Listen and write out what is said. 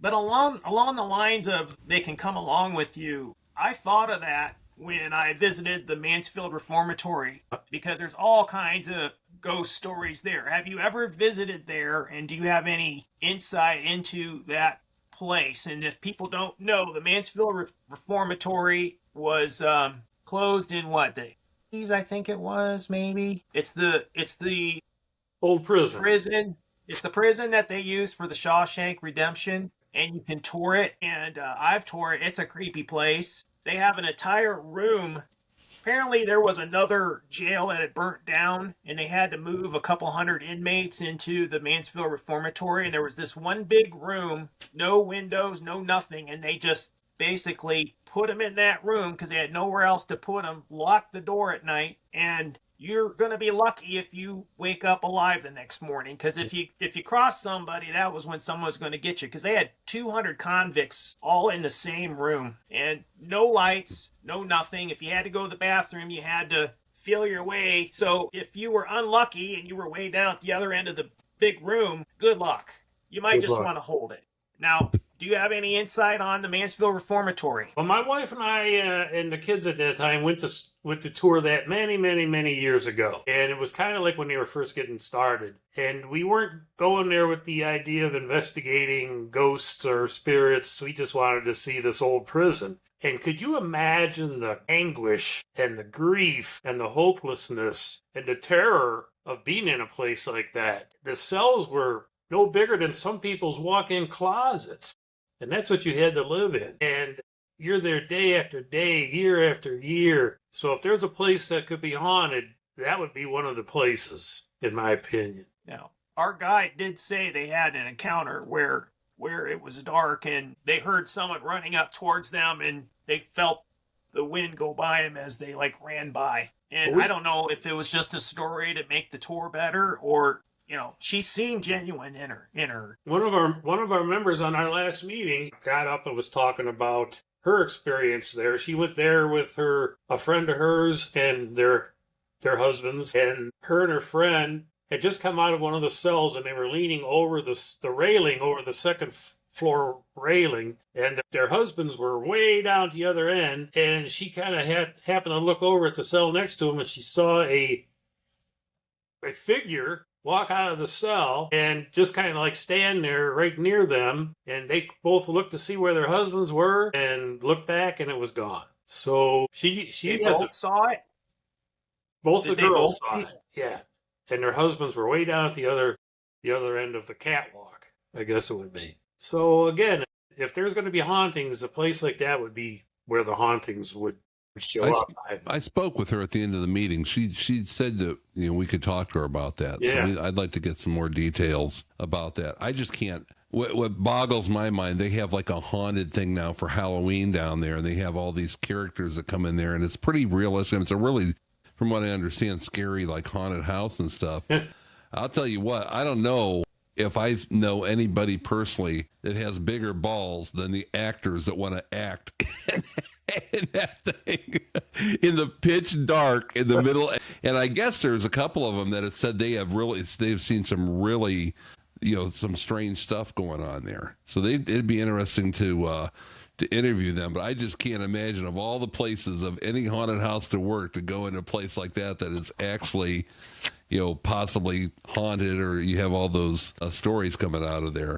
But along the lines of they can come along with you, I thought of that when I visited the Mansfield Reformatory because there's all kinds of ghost stories there. Have you ever visited there, and do you have any insight into that place? And if people don't know, the Mansfield Reformatory was closed in what, the 80s, I think it was, maybe. It's the Old prison. prison. It's the prison that they use for the Shawshank Redemption, and you can tour it. And I've toured it. It's a creepy place. They have an entire room. Apparently, there was another jail that had burnt down, and they had to move a couple hundred inmates into the Mansfield Reformatory. And there was this one big room, no windows, no nothing, and they just basically put them in that room because they had nowhere else to put them. Locked the door at night, and you're going to be lucky if you wake up alive the next morning, because if you cross somebody, that was when someone was going to get you, because they had 200 convicts all in the same room and no lights, no nothing. If you had to go to the bathroom, you had to feel your way. So if you were unlucky and you were way down at the other end of the big room, good luck. You might just want to hold it. Now, do you have any insight on the Mansfield Reformatory? Well, my wife and I and the kids at that time went to tour that many years ago. And it was kind of like when they were first getting started. And we weren't going there with the idea of investigating ghosts or spirits. We just wanted to see this old prison. And could you imagine the anguish and the grief and the hopelessness and the terror of being in a place like that? The cells were no bigger than some people's walk-in closets. And that's what you had to live in. And you're there day after day, year after year. So if there's a place that could be haunted, that would be one of the places, in my opinion. Now, our guide did say they had an encounter where it was dark and they heard someone running up towards them, and they felt the wind go by them as they ran by. And I don't know if it was just a story to make the tour better, or she seemed genuine in her. One of our members on our last meeting got up and was talking about her experience there. She went there with a friend of hers and their husbands, and her friend had just come out of one of the cells, and they were leaning over the railing, over the second floor railing, and their husbands were way down the other end, and she kind of happened to look over at the cell next to him, and she saw a figure walk out of the cell and just kind of stand there right near them. And they both looked to see where their husbands were and looked back, and it was gone. So she both saw it? Both the girls saw it. Yeah. And their husbands were way down at the other end of the catwalk, I guess it would be. So again, if there's going to be hauntings, a place like that would be where the hauntings would show up. I spoke with her at the end of the meeting. She said that we could talk to her about that. Yeah. So I'd like to get some more details about that. I just can't. What boggles my mind, they have a haunted thing now for Halloween down there, and they have all these characters that come in there, and it's pretty realistic. And it's a really, from what I understand, scary haunted house and stuff. I'll tell you what, I don't know if I know anybody personally that has bigger balls than the actors that want to act in that thing in the pitch dark in the middle. And I guess there's a couple of them that have said they've seen some really, some strange stuff going on there. So it'd be interesting to interview them, but I just can't imagine, of all the places of any haunted house to work, to go into a place like that is actually, possibly haunted, or you have all those stories coming out of there.